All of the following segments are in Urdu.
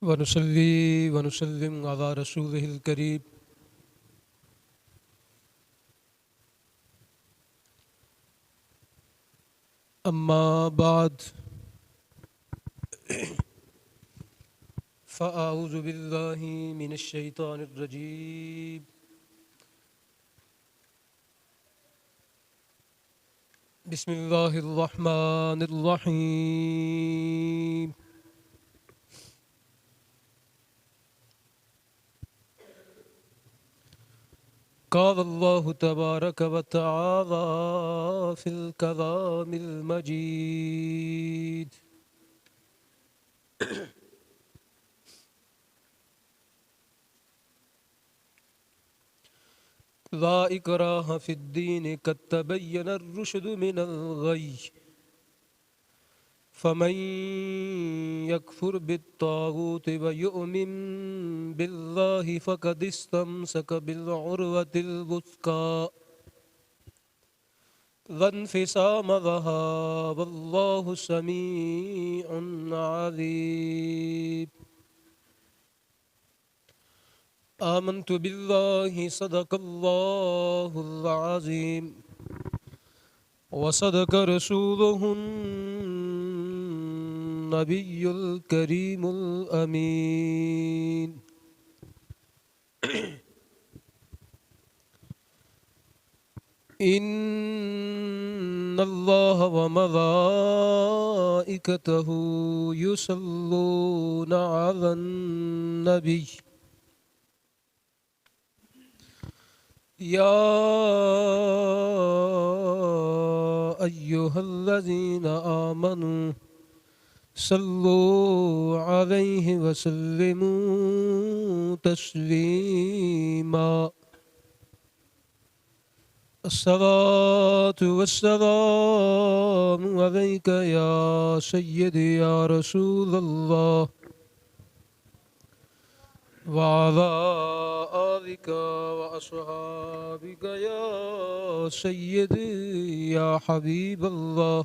ونصلي ونسلم على رسوله الكريم أما بعد فأعوذ بالله من الشيطان الرجيم بسم الله الرحمن الرحيم قال الله تبارك وتعالى في الكلام المجيد لا إكراه في الدين قد تبين الرشد من الغي فمن يكفر بالطاغوت ويؤمن بالله فقد استمسك بالعروة الوثقى لا انفصام لها والله سميع عليم آمنت بالله صدق الله العظيم وصدق رسوله النبي الكريم الأمين إن الله وملائكته يصلون على النبي يا أيها الذين آمنوا صلوا عليه وسلموا تسليما الصلاة والسلام عليك يا سيدي يا رسول الله وعلى آلك وأصحابك يا سيدي يا حبيب الله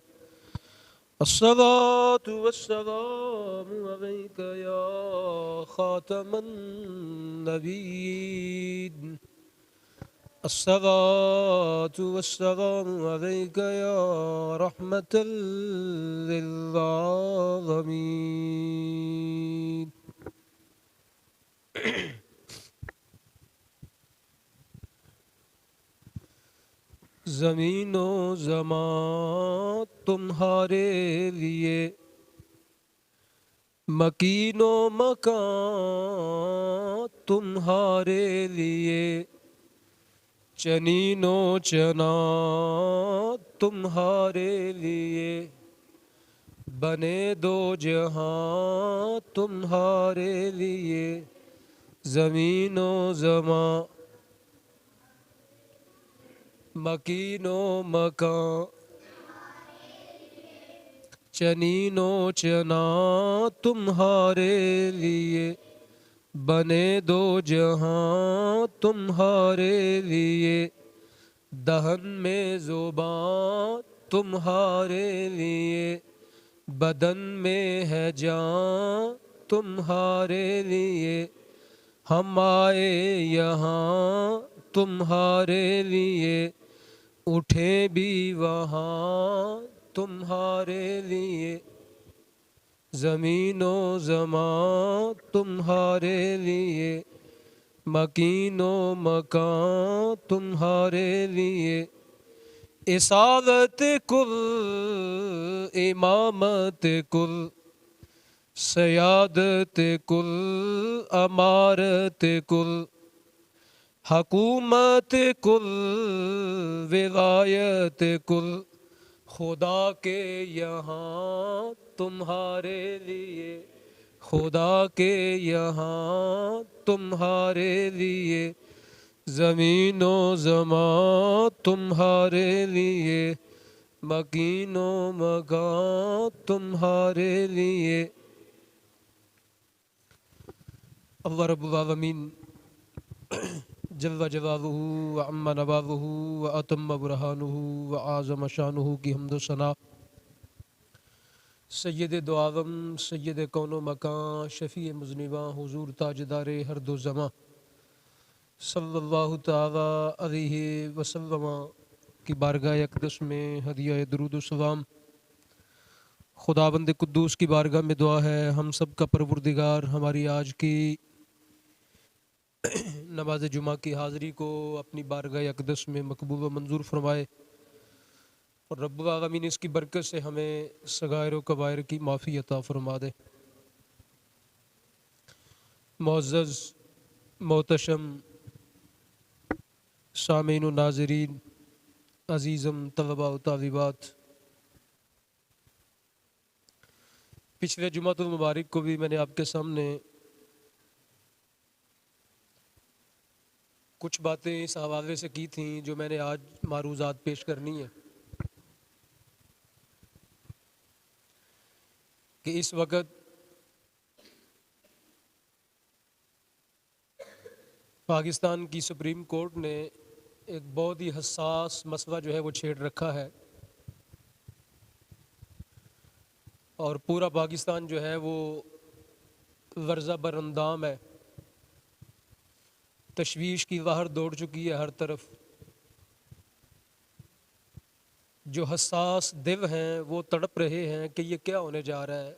الصلاة والسلام عليك يا خاتم النبيين الصلاة والسلام عليك يا رحمة للعالمين زمین و زمان تمہارے لیے مکین و مکان تمہارے لیے چنین و چنا تمہارے لیے بنے دو جہاں تمہارے لیے زمین و زمان مکین و مکان چنین و چنا تمہارے لیے بنے دو جہاں تمہارے لیے دہن میں زبان تمہارے لیے بدن میں ہے جان تمہارے لیے ہم آئے یہاں تمہارے لیے اٹھے بھی وہاں تمہارے لیے زمین و زمان تمہارے لیے مکین و مکان تمہارے لیے اصالت کل امامت کل سیادت کل امارت کل حکومت کل ولایت کل خدا کے یہاں تمہارے لیے خدا کے یہاں تمہارے لیے زمین و زمان تمہارے لیے مکین و مکان تمہارے لیے اللہ رب العالمین جل جلالہ وعم نوالہ واتم برہانہ وعظم شانہ کی حمد و ثنا سید دو عالم سید کون و مکان شفیع مذنباں حضور تاجدار ہر دو زماں صلی اللہ تعالی علیہ وسلم کی بارگاہ اقدس میں ہدیہ درود و سلام خداوند قدوس کی بارگاہ میں دعا ہے ہم سب کا پروردگار ہماری آج کی نماز جمعہ کی حاضری کو اپنی بارگاہ اقدس میں مقبول و منظور فرمائے اور رب العالمین اس کی برکت سے ہمیں صغائر و کبائر کی معافی عطا فرما دے۔ معزز محتشم سامعین و ناظرین، عزیزم طلباء و طالبات، پچھلے جمعۃ المبارک کو بھی میں نے آپ کے سامنے کچھ باتیں اس حوالے سے کی تھیں جو میں نے آج معروضات پیش کرنی ہے کہ اس وقت پاکستان کی سپریم کورٹ نے ایک بہت ہی حساس مسئلہ جو ہے وہ چھیڑ رکھا ہے اور پورا پاکستان جو ہے وہ لرزہ بر اندام ہے، تشویش کی لہر دوڑ چکی ہے ہر طرف۔ جو حساس دل ہیں وہ تڑپ رہے ہیں کہ یہ کیا ہونے جا رہا ہے۔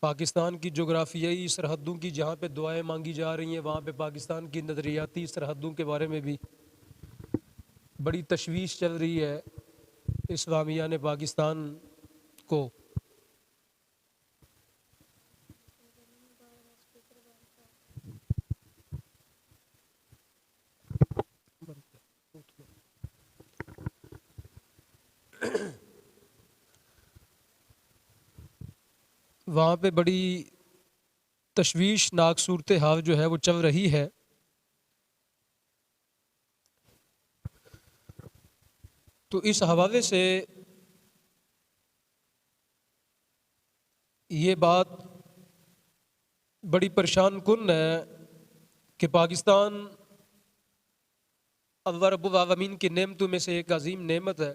پاکستان کی جغرافیائی سرحدوں کی جہاں پہ دعائیں مانگی جا رہی ہیں وہاں پہ پاکستان کی نظریاتی سرحدوں کے بارے میں بھی بڑی تشویش چل رہی ہے اسلامیہ نے پاکستان کو۔ وہاں پہ بڑی تشویشناک صورتحال جو ہے وہ چل رہی ہے۔ تو اس حوالے سے یہ بات بڑی پریشان کن ہے کہ پاکستان اللہ رب العالمین کی نعمتوں میں سے ایک عظیم نعمت ہے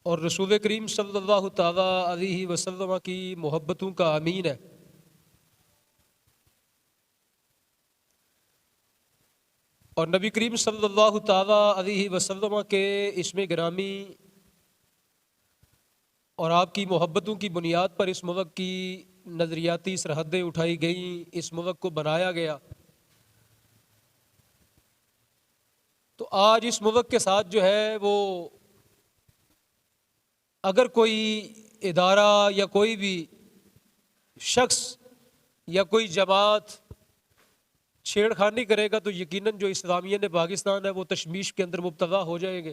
اور رسول کریم صلی اللہ تعالیٰ علیہ وسلم کی محبتوں کا امین ہے۔ اور نبی کریم صلی اللہ تعالیٰ علیہ وسلم کے اسم گرامی اور آپ کی محبتوں کی بنیاد پر اس ملک کی نظریاتی سرحدیں اٹھائی گئیں، اس ملک کو بنایا گیا۔ تو آج اس ملک کے ساتھ جو ہے وہ اگر کوئی ادارہ یا کوئی بھی شخص یا کوئی جماعت چھیڑ خانی کرے گا تو یقیناً جو اسلامیہ نے پاکستان ہے وہ تشویش کے اندر مبتلا ہو جائیں گے۔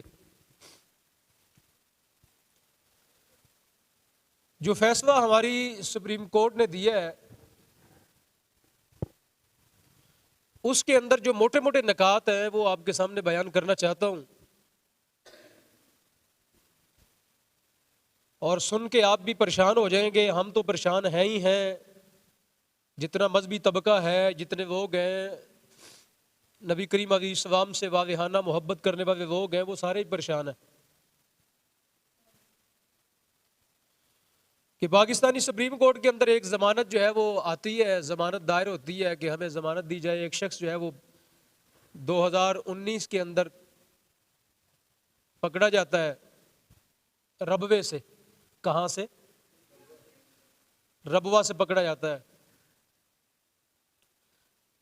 جو فیصلہ ہماری سپریم کورٹ نے دیا ہے اس کے اندر جو موٹے موٹے نکات ہیں وہ آپ کے سامنے بیان کرنا چاہتا ہوں اور سن کے آپ بھی پریشان ہو جائیں گے۔ ہم تو پریشان ہیں ہی ہیں، جتنا مذہبی طبقہ ہے، جتنے لوگ ہیں نبی کریم علیہ السلام سے واضحانہ محبت کرنے والے لوگ ہیں وہ سارے ہی پریشان ہیں کہ پاکستانی سپریم کورٹ کے اندر ایک ضمانت جو ہے وہ آتی ہے، ضمانت دائر ہوتی ہے کہ ہمیں ضمانت دی جائے۔ ایک شخص جو ہے وہ 2019 کے اندر پکڑا جاتا ہے ربوے سے۔ کہاں سے؟ ربوہ سے پکڑا جاتا ہے،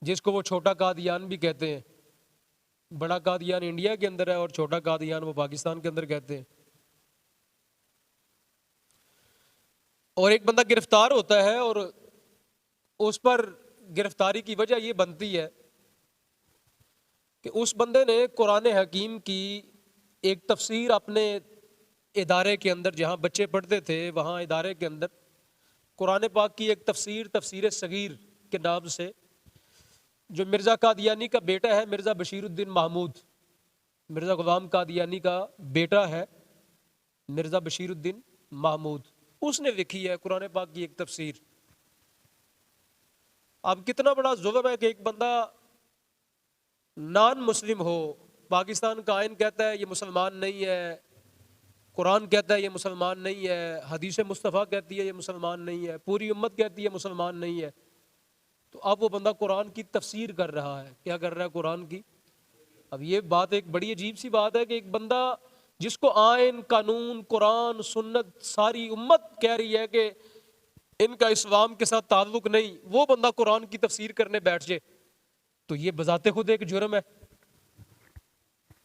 جس کو وہ چھوٹا قادیان بھی کہتے ہیں۔ بڑا قادیان انڈیا کے اندر ہے اور چھوٹا قادیان وہ پاکستان کے اندر کہتے ہیں۔ اور ایک بندہ گرفتار ہوتا ہے اور اس پر گرفتاری کی وجہ یہ بنتی ہے کہ اس بندے نے قرآن حکیم کی ایک تفسیر اپنے ادارے کے اندر، جہاں بچے پڑھتے تھے وہاں ادارے کے اندر قرآن پاک کی ایک تفسیر صغیر کے نام سے، جو مرزا قادیانی کا بیٹا ہے، مرزا بشیر الدین محمود، مرزا غلام قادیانی کا بیٹا ہے مرزا بشیر الدین محمود، اس نے لکھی ہے قرآن پاک کی ایک تفسیر۔ اب کتنا بڑا ظلم ہے کہ ایک بندہ نان مسلم ہو، پاکستان کا آئین کہتا ہے یہ مسلمان نہیں ہے، قرآن کہتا ہے یہ مسلمان نہیں ہے، حدیث مصطفیٰ کہتی ہے یہ مسلمان نہیں ہے، پوری امت کہتی ہے مسلمان نہیں ہے، تو اب وہ بندہ قرآن کی تفسیر کر رہا ہے. کیا کر رہا ہے؟ قرآن کی. اب یہ بات ایک بڑی عجیب سی بات ہے کہ ایک بندہ جس کو آئین، قانون، قرآن، سنت ساری امت کہہ رہی ہے کہ ان کا اسلام کے ساتھ تعلق نہیں، وہ بندہ قرآن کی تفسیر کرنے بیٹھ جائے تو یہ بذات خود ایک جرم ہے.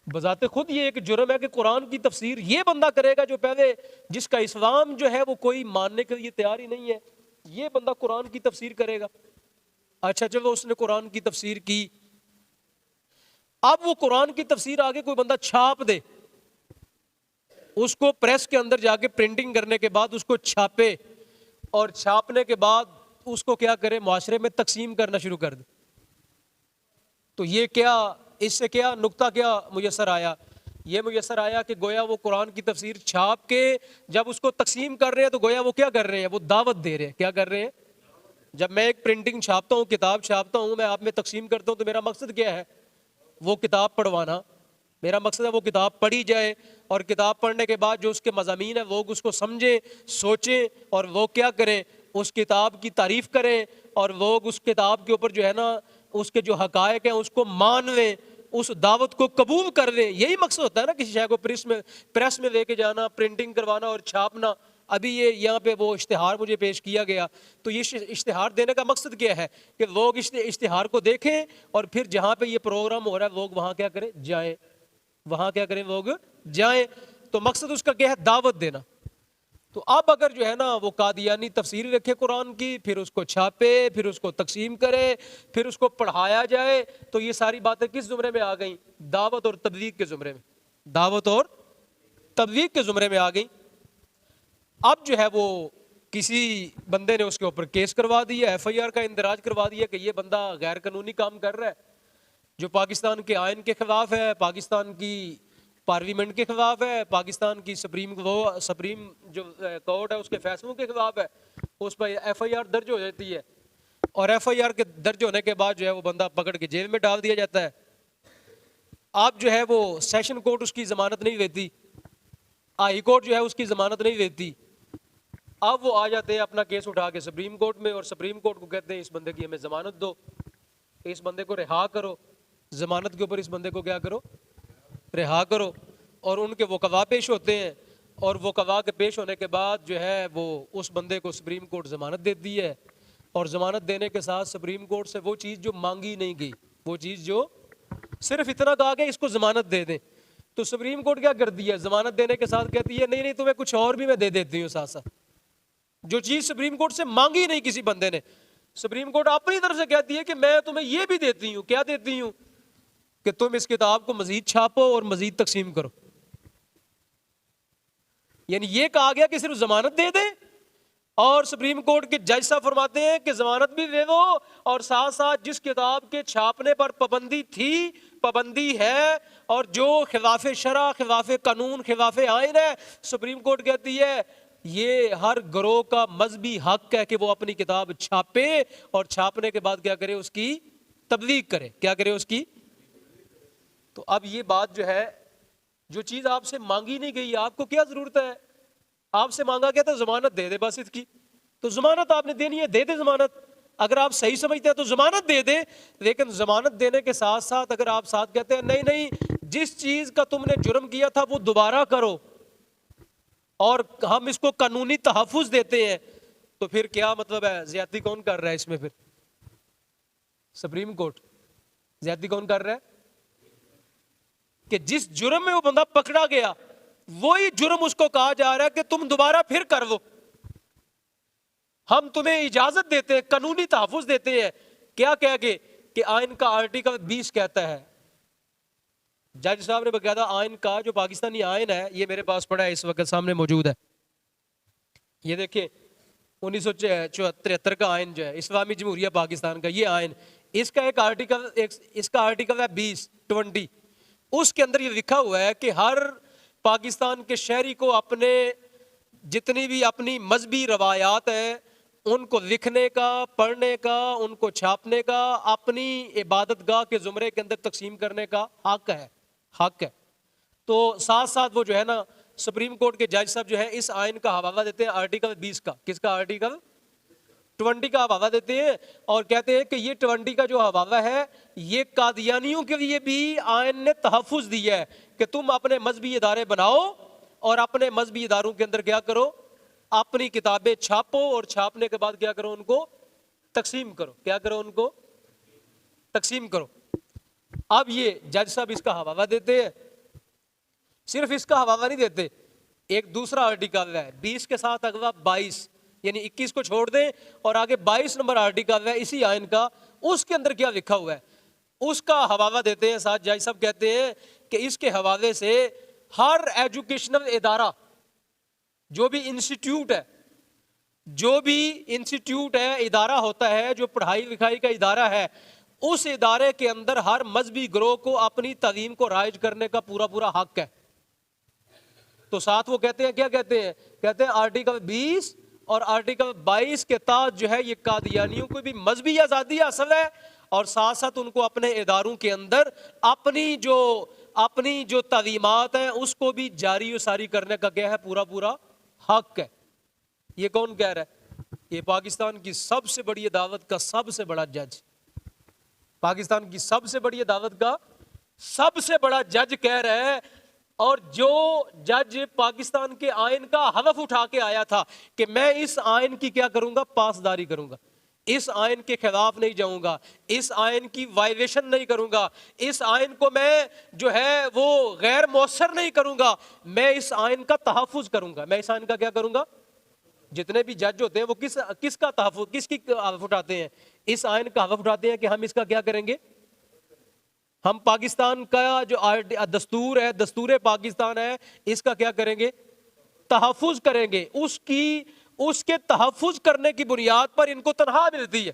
بذات خود یہ ایک جرم ہے کہ قرآن کی تفسیر یہ بندہ کرے گا جو پہلے جس کا اسلام جو ہے وہ کوئی ماننے کے لیے تیار ہی نہیں ہے، یہ بندہ قرآن کی تفسیر کرے گا. اچھا چلو اس نے قرآن کی تفسیر کی، اب وہ قرآن کی تفسیر آگے کوئی بندہ چھاپ دے، اس کو پریس کے اندر جا کے پرنٹنگ کرنے کے بعد اس کو چھاپے، اور چھاپنے کے بعد اس کو کیا کرے؟ معاشرے میں تقسیم کرنا شروع کر دے. تو یہ کیا، اس سے کیا نقطہ کیا میسر آیا؟ یہ میسر آیا کہ گویا وہ قرآن کی تفسیر چھاپ کے جب اس کو تقسیم کر رہے ہیں تو گویا وہ کیا کر رہے ہیں؟ وہ دعوت دے رہے ہیں. کیا کر رہے ہیں؟ جب میں ایک پرنٹنگ چھاپتا ہوں، کتاب چھاپتا ہوں، میں آپ میں تقسیم کرتا ہوں تو میرا مقصد کیا ہے؟ وہ کتاب پڑھوانا. میرا مقصد ہے وہ کتاب پڑھی جائے، اور کتاب پڑھنے کے بعد جو اس کے مضامین ہیں لوگ اس کو سمجھیں، سوچیں، اور وہ کیا کریں؟ اس کتاب کی تعریف کریں، اور لوگ اس کتاب کے اوپر جو ہے نا اس کے جو حقائق ہیں اس کو مان لیں، اس دعوت کو قبول کر لیں. یہی مقصد ہوتا ہے نا کسی شے کو پریس میں لے کے جانا، پرنٹنگ کروانا اور چھاپنا. ابھی یہ یہاں پہ وہ اشتہار مجھے پیش کیا گیا، تو یہ اشتہار دینے کا مقصد کیا ہے کہ لوگ اشتہار کو دیکھیں، اور پھر جہاں پہ یہ پروگرام ہو رہا ہے لوگ وہاں کیا کریں؟ جائیں. وہاں کیا کریں؟ لوگ جائیں. تو مقصد اس کا کیا ہے؟ دعوت دینا. تو اب اگر جو ہے نا وہ قادیانی تفسیر رکھے قرآن کی، پھر اس کو چھاپے، پھر اس کو تقسیم کرے، پھر اس کو پڑھایا جائے، تو یہ ساری باتیں کس زمرے میں آ گئیں؟ دعوت اور تبلیغ کے زمرے میں. دعوت اور تبلیغ کے زمرے میں آ گئیں. اب جو ہے وہ کسی بندے نے اس کے اوپر کیس کروا دیا، ایف آئی آر کا اندراج کروا دیا کہ یہ بندہ غیر قانونی کام کر رہا ہے، جو پاکستان کے آئین کے خلاف ہے، پاکستان کی پارلیمنٹ کے خلاف ہے، پاکستان کی سپریم جو کورٹ ہے اس کے فیصلوں کے خلاف ہے. اس پر ایف آئی آر درج ہو جاتی ہے، اور ایف آئی آر کے درج ہونے کے بعد جو ہے وہ بندہ پکڑ کے جیل میں ڈال دیا جاتا ہے. اب جو ہے وہ سیشن کورٹ اس کی ضمانت نہیں لیتی، ہائی کورٹ جو ہے اس کی ضمانت نہیں لیتی. اب وہ آ جاتے ہیں اپنا کیس اٹھا کے سپریم کورٹ میں، اور سپریم کورٹ کو کہتے ہیں اس بندے کی ہمیں ضمانت دو، اس بندے کو رہا کرو. ضمانت کے اوپر اس بندے کو کیا کرو؟ رہا کرو. اور ان کے وکلاء پیش ہوتے ہیں، اور وکلاء کے پیش ہونے کے بعد جو ہے وہ اس بندے کو سپریم کورٹ ضمانت دیتی ہے. اور ضمانت دینے کے ساتھ سپریم کورٹ سے وہ چیز جو مانگی نہیں گئی، وہ چیز جو صرف اتنا کہا کہ اس کو ضمانت دے دیں، تو سپریم کورٹ کیا کرتی ہے؟ ضمانت دینے کے ساتھ کہتی ہے نہیں نہیں تمہیں کچھ اور بھی میں دے دیتی ہوں ساتھ ساتھ. جو چیز سپریم کورٹ سے مانگی نہیں کسی بندے نے، سپریم کورٹ اپنی طرف سے کہتی ہے کہ میں تمہیں یہ بھی دیتی ہوں. کیا دیتی ہوں؟ کہ تم اس کتاب کو مزید چھاپو اور مزید تقسیم کرو. یعنی یہ کہا گیا کہ صرف ضمانت دے دیں، اور سپریم کورٹ کے جج صاحب فرماتے ہیں کہ ضمانت بھی دے دو، اور ساتھ ساتھ جس کتاب کے چھاپنے پر پابندی تھی، پابندی ہے، اور جو خلاف شرع، خلاف قانون، خلاف آئین ہے، سپریم کورٹ کہتی ہے یہ ہر گروہ کا مذہبی حق ہے کہ وہ اپنی کتاب چھاپے، اور چھاپنے کے بعد کیا کرے؟ اس کی تبلیغ کرے. کیا کرے؟ اس کی. تو اب یہ بات جو ہے، جو چیز آپ سے مانگی نہیں گئی آپ کو کیا ضرورت ہے؟ آپ سے مانگا گیا تو ضمانت دے دے بس اس کی. تو ضمانت آپ نے دینی ہے، دے دے ضمانت. اگر آپ صحیح سمجھتے ہیں تو ضمانت دے دے، لیکن ضمانت دینے کے ساتھ ساتھ اگر آپ ساتھ کہتے ہیں نہیں نہیں جس چیز کا تم نے جرم کیا تھا وہ دوبارہ کرو، اور ہم اس کو قانونی تحفظ دیتے ہیں، تو پھر کیا مطلب ہے؟ زیادتی کون کر رہا ہے اس میں؟ پھر سپریم کورٹ. زیادتی کون کر رہا ہے؟ کہ جس جرم میں وہ بندہ پکڑا گیا وہی جرم اس کو کہا جا رہا ہے کہ تم دوبارہ پھر کر لو، ہم تمہیں اجازت دیتے ہیں، قانونی تحفظ دیتے ہیں. کیا کہہ گے؟ کہ آئین کا آرٹیکل 20 کہتا ہے. جج صاحب نے باقاعدہ آئین کا جو پاکستانی آئین ہے، یہ میرے پاس پڑا ہے اس وقت سامنے موجود ہے، یہ دیکھیں 1973 کا آئین جو ہے اسلامی جمہوریہ پاکستان کا، یہ آئین، اس کا ایک آرٹیکل ہے 20. اس کے اندر یہ لکھا ہوا ہے کہ ہر پاکستان کے شہری کو اپنے جتنی بھی اپنی مذہبی روایات ہیں ان کو لکھنے کا، پڑھنے کا، ان کو چھاپنے کا، اپنی عبادت گاہ کے زمرے کے اندر تقسیم کرنے کا حق ہے. تو ساتھ ساتھ وہ جو ہے نا سپریم کورٹ کے جج صاحب جو ہے اس آئین کا حوالہ دیتے ہیں آرٹیکل 20 کا. کس کا؟ آرٹیکل 20 کا حوالہ دیتے ہیں اور کہتے ہیں کہ یہ 20 کا جو حوالہ ہے یہ قادیانیوں کے لیے بھی آئین نے تحفظ دیا ہے کہ تم اپنے مذہبی ادارے بناؤ اور اپنے مذہبی اداروں کے اندر کیا کرو؟ اپنی کتابیں چھاپو اور چھاپنے کے بعد کیا کرو؟ ان کو تقسیم کرو. کیا کرو؟ ان کو تقسیم کرو. اب یہ جج صاحب اس کا حوالہ دیتے ہیں. صرف اس کا حوالہ نہیں دیتے, ایک دوسرا آرٹیکل ہے 20 کے ساتھ اگلا 22, یعنی 21 کو چھوڑ دیں اور آگے 22 نمبر آرٹیکل ہے اسی آئین کا, اس کے اندر کیا لکھا ہوا ہے اس کا حوالہ دیتے ہیں. ساتھ جج صاحب کہتے ہیں کہ اس کے حوالے سے ہر ایجوکیشنل ادارہ, جو بھی انسٹیٹیوٹ ہے, جو بھی انسٹیٹیوٹ ہے, ادارہ ہوتا ہے جو پڑھائی لکھائی کا ادارہ ہے, اس ادارے کے اندر ہر مذہبی گروہ کو اپنی تعلیم کو رائج کرنے کا پورا پورا حق ہے. تو ساتھ وہ کہتے ہیں, کیا کہتے ہیں؟ کہتے ہیں آرٹیکل 20 اور آرٹیکل 22 کے تحت جو ہے یہ قادیانیوں کو بھی مذہبی آزادی حاصل ہے اور ساتھ ساتھ ان کو اپنے اداروں کے اندر اپنی جو تعلیمات ہیں اس کو بھی جاری و ساری کرنے کا کیا ہے؟ پورا پورا حق ہے. یہ کون کہہ رہا ہے؟ یہ پاکستان کی سب سے بڑی عدالت کا سب سے بڑا جج, پاکستان کی سب سے بڑی عدالت کا سب سے بڑا جج کہہ رہا ہے. اور جو جج پاکستان کے آئین کا حلف اٹھا کے آیا تھا کہ میں اس آئین کی کیا کروں گا؟ پاسداری کروں گا, اس آئین کے خلاف نہیں جاؤں گا, اس آئین کی وائلیشن نہیں کروں گا, اس آئین کو میں جو ہے وہ غیر مؤثر نہیں کروں گا, میں اس آئین کا تحفظ کروں گا. میں اس آئین کا کیا کروں گا؟ جتنے بھی جج ہوتے ہیں وہ کس کا تحفظ, کس کی حلف اٹھاتے ہیں؟ اس آئین کا حلف اٹھاتے ہیں کہ ہم اس کا کیا کریں گے؟ ہم پاکستان کا جو دستور ہے, دستور پاکستان ہے, اس کا کیا کریں گے؟ تحفظ کریں گے. اس کے تحفظ کرنے کی بنیاد پر ان کو تنخواہ ملتی ہے.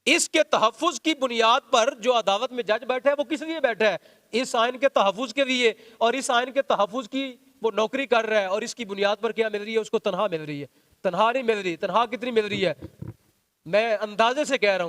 اس کے تحفظ کی بنیاد پر جو عدالت میں جج بیٹھا ہے وہ کس لیے بیٹھا ہے؟ اس آئین کے تحفظ کے لیے. اور اس آئین کے تحفظ کی وہ نوکری کر رہا ہے اور اس کی بنیاد پر کیا مل رہی ہے؟ اس کو تنخواہ مل رہی ہے. تنخواہ نہیں مل رہی. تنخواہ کتنی مل رہی ہے؟ میں اندازے سے کہہ رہا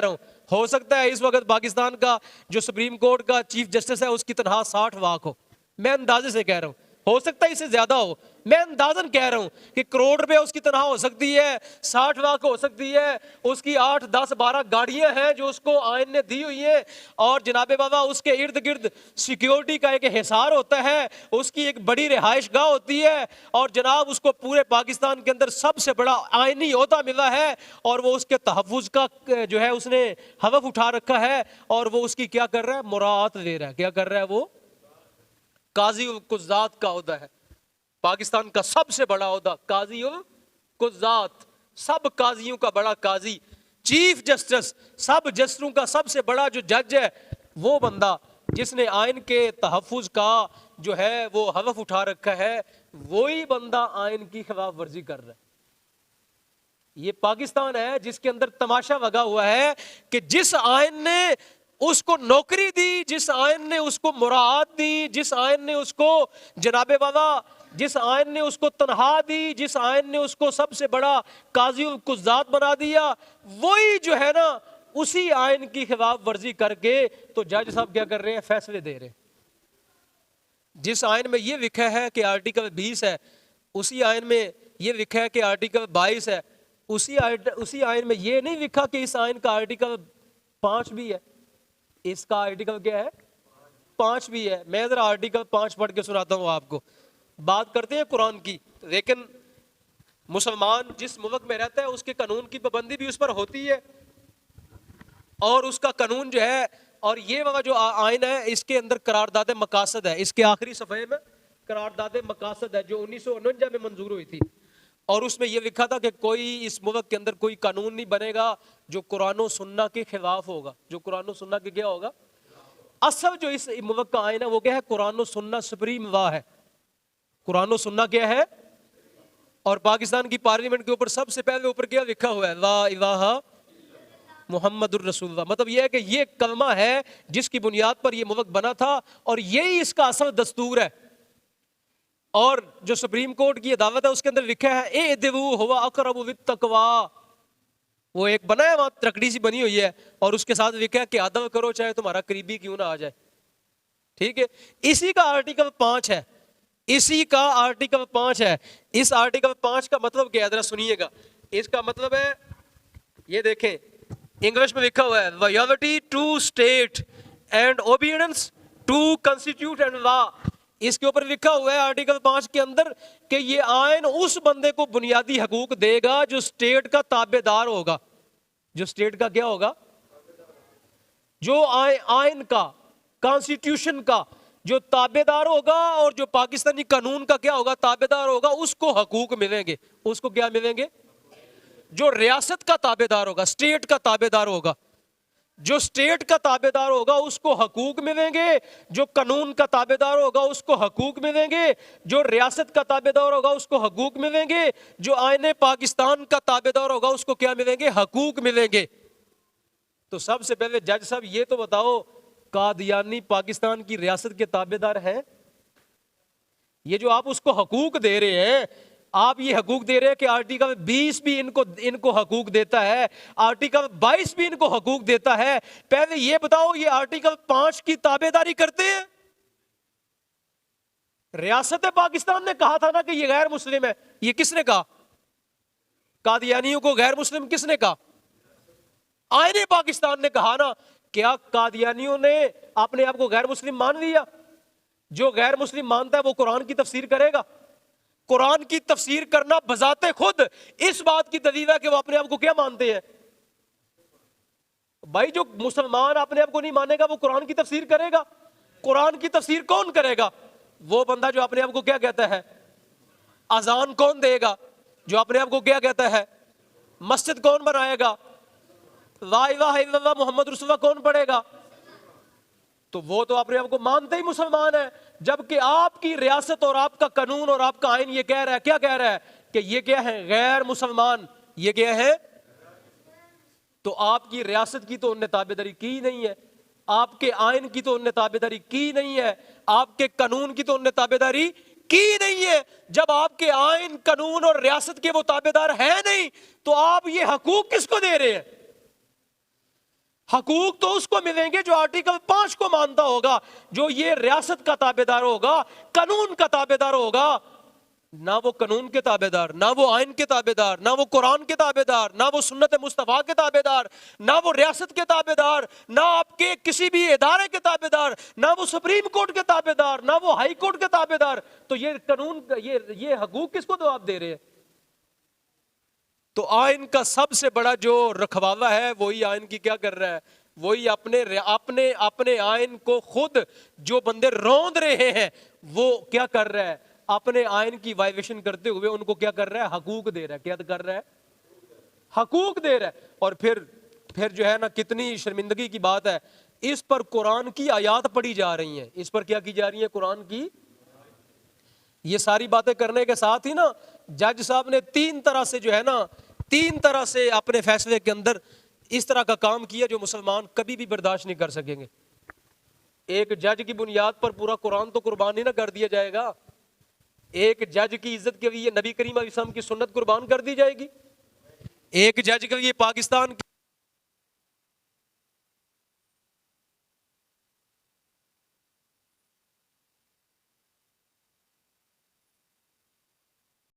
ہوں, ہو سکتا ہے اس وقت پاکستان کا جو سپریم کورٹ کا چیف جسٹس ہے اس کی تنخواہ 60 لاکھ ہو. میں اندازے سے کہہ رہا ہوں, ہو سکتا ہے اس سے زیادہ ہو. میں اندازن کہہ رہا ہوں کہ کروڑ روپے اس کی تنخواہ ہو سکتی ہے, 60 لاکھ ہو سکتی ہے. اس کی 8 10 12 گاڑیاں ہیں جو اس کو آئین نے دی ہوئی ہیں اور جناب بابا اس کے ارد گرد سیکیورٹی کا ایک حصار ہوتا ہے, اس کی ایک بڑی رہائش گاہ ہوتی ہے اور جناب اس کو پورے پاکستان کے اندر سب سے بڑا آئینی عہدہ ملا ہے اور وہ اس کے تحفظ کا جو ہے اس نے حلف اٹھا رکھا ہے اور وہ اس کی کیا کر رہا ہے؟ مراعات لے رہا ہے. کیا کر رہا ہے وہ؟ قاضی القضات کا عہدہ ہے. پاکستان کا سب سے بڑا عہدہ قاضی القضات, سب قاضیوں کا بڑا قاضی, چیف جسٹس, سب جسٹسوں کا سب سے بڑا جو جج ہے, وہ بندہ جس نے آئین کے تحفظ کا جو ہے وہ حلف اٹھا رکھا ہے, وہی بندہ آئین کی خلاف ورزی کر رہا ہے. یہ پاکستان ہے جس کے اندر تماشا لگا ہوا ہے کہ جس آئین نے اس کو نوکری دی, جس آئین نے اس کو مراعات دی, جس آئین نے اس کو جناب والا, جس آئین نے اس کو تنخواہ دی, جس آئین نے اس کو سب سے بڑا قاضی القضات بنا دیا, وہی جو ہے نا اسی آئین کی خلاف ورزی کر کے تو جج صاحب کیا کر رہے ہیں؟ فیصلے دے رہے ہیں. جس آئین میں یہ لکھا ہے کہ آرٹیکل 20 ہے, اسی آئین میں یہ لکھا ہے کہ آرٹیکل 22 ہے, اسی آئین میں یہ نہیں لکھا کہ اس آئین کا آرٹیکل 5 بھی ہے. اس کا آرٹیکل کیا ہے؟ 5 بھی ہے. میں ذرا آرٹیکل 5 پڑھ کے سناتا ہوں آپ کو. بات کرتے ہیں قرآن کی, لیکن مسلمان جس ملک میں رہتا ہے اس کے قانون کی پابندی بھی اس پر ہوتی ہے اور اس کا قانون جو ہے, اور یہ والا جو آئین ہے اس کے اندر قرارداد مقاصد ہے. اس کے آخری صفحے میں قرارداد مقاصد ہے جو 1949 میں منظور ہوئی تھی اور اس میں یہ لکھا تھا کہ کوئی اس ملک کے اندر کوئی قانون نہیں بنے گا جو قرآن و سنہ کے خلاف ہوگا. جو قرآن و سنہ کے کیا ہوگا؟ اصل جو اس ملک کا آئین ہے وہ کیا ہے؟ قرآن و سنہ سپریم لا ہے. قرآن و سنہ کیا ہے؟ اور پاکستان کی پارلیمنٹ کے اوپر سب سے پہلے اوپر کیا لکھا ہوا ہے؟ لا الہ محمد الرسول اللہ. مطلب یہ ہے کہ یہ کلمہ ہے جس کی بنیاد پر یہ ملک بنا تھا اور یہی اس کا اصل دستور ہے. اور جو سپریم کورٹ کی عدالت ہے اس کے اندر لکھا ہے اعدلوا هو اقرب للتقوی. وہ ایک بنا ہے وہاں تکڑی سی بنی ہوئی ہے اور اس کے ساتھ لکھا ہے کہ عدل کرو چاہے تمہارا قریبی کیوں نہ آ جائے. ٹھیک ہے، اسی کا آرٹیکل 5 ہے، اسی کا آرٹیکل 5 ہے۔ اس آرٹیکل 5 کا مطلب کیا ہے ذرا سنیے گا۔ اس کا مطلب ہے، یہ دیکھیں انگلش میں لکھا ہوا ہے liability to state and obedience to constitute and law. اس کے اوپر لکھا ہوا ہے آرٹیکل 5 کے اندر کہ یہ آئین اس بندے کو بنیادی حقوق دے گا جو اسٹیٹ کا تابع دار ہوگا، جو اسٹیٹ کا کیا ہوگا، جو آئین کا، کانسٹیٹیوشن کا جو تابع دار ہوگا اور جو پاکستانی قانون کا کیا ہوگا، تابع دار ہوگا، اس کو حقوق ملیں گے۔ اس کو کیا ملیں گے؟ جو ریاست کا تابع دار ہوگا، اسٹیٹ کا تابع دار ہوگا، جو اسٹیٹ کا تابع دار ہوگا اس کو حقوق ملیں گے، جو قانون کا تابع دار ہوگا اس کو حقوق ملیں گے، جو ریاست کا تابع دار ہوگا اس کو حقوق ملیں گے، جو آئین پاکستان کا تابع دار ہوگا اس کو کیا ملیں گے؟ حقوق ملیں گے۔ تو سب سے پہلے جج صاحب یہ تو بتاؤ، قادیانی پاکستان کی ریاست کے تابع دار ہیں؟ یہ جو آپ اس کو حقوق دے رہے ہیں، آپ یہ حقوق دے رہے ہیں کہ آرٹیکل 20 بھی ان کو حقوق دیتا ہے، آرٹیکل 22 بھی ان کو حقوق دیتا ہے۔ پہلے یہ بتاؤ یہ آرٹیکل 5 کی تابع داری کرتے ہیں؟ ریاست پاکستان نے کہا تھا نا کہ یہ غیر مسلم ہے، یہ کس نے کہا؟ قادیانیوں کو غیر مسلم کس نے کہا؟ آئین پاکستان نے کہا نا۔ کیا قادیانیوں نے اپنے آپ کو غیر مسلم مان لیا؟ جو غیر مسلم مانتا ہے وہ قرآن کی تفسیر کرے گا؟ قرآن کی تفسیر کرنا بذات خود اس بات کی دلیل ہے کہ وہ اپنے آپ کو کیا مانتے ہیں۔ بھائی جو مسلمان اپنے آپ کو نہیں مانے گا وہ قرآن کی تفسیر کرے گا؟ قرآن کی تفسیر کون کرے گا؟ وہ بندہ جو اپنے آپ کو کیا کہتا ہے۔ اذان کون دے گا جو اپنے آپ کو کیا کہتا ہے؟ مسجد کون بنائے گا؟ لا الہ الا اللہ محمد رسول اللہ کون پڑھے گا؟ تو وہ تو اپنے آپ کو مانتے ہی مسلمان ہے، جبکہ آپ کی ریاست اور آپ کا قانون اور آپ کا آئین یہ کہہ رہا ہے، کیا کہہ رہا ہے کہ یہ کیا ہے؟ غیر مسلمان۔ یہ کیا ہے؟ تو آپ کی ریاست کی تو انہیں تابع داری کی نہیں ہے، آپ کے آئین کی تو انہیں تابع داری کی نہیں ہے، آپ کے قانون کی تو انہیں تابع داری کی نہیں ہے۔ جب آپ کے آئین، قانون اور ریاست کے وہ تابع دار ہیں نہیں تو آپ یہ حقوق کس کو دے رہے ہیں؟ حقوق تو اس کو ملیں گے جو آرٹیکل 5 کو مانتا ہوگا، جو یہ ریاست کا تابع دار ہوگا، قانون کا تابع دار ہوگا۔ نہ وہ قانون کے تابع دار، نہ وہ آئین کے تابع دار، نہ وہ قرآن کے تابع دار، نہ وہ سنت مصطفیٰ کے تابع دار، نہ وہ ریاست کے تابع دار، نہ آپ کے کسی بھی ادارے کے تابع دار، نہ وہ سپریم کورٹ کے تابع دار، نہ وہ ہائی کورٹ کے تابع دار۔ تو یہ قانون، یہ حقوق کس کو تو آپ دے رہے ہیں؟ تو آئین کا سب سے بڑا جو رکھوالا ہے وہی آئین کی کیا کر رہا ہے؟ وہی اپنے آئین کو خود جو بندے روند رہے ہیں وہ کیا کر رہا ہے؟ اپنے آئین کی وائلیشن کرتے ہوئے ان کو کیا کر رہا ہے؟ حقوق دے رہا ہے۔ کیا کر رہا ہے؟ حقوق دے رہا ہے۔ اور پھر جو ہے نا، کتنی شرمندگی کی بات ہے، اس پر قرآن کی آیات پڑھی جا رہی ہیں، اس پر کیا کی جا رہی ہیں؟ قرآن کی۔ یہ ساری باتیں کرنے کے ساتھ ہی نا جج صاحب نے تین طرح سے اپنے فیصلے کے اندر اس طرح کا کام کیا جو مسلمان کبھی بھی برداشت نہیں کر سکیں گے۔ ایک جج کی بنیاد پر پورا قرآن تو قربان نہیں نہ کر دیا جائے گا، ایک جج کی عزت کے لیے نبی کریم علیہ السلام کی سنت قربان کر دی جائے گی، ایک جج کے لیے پاکستان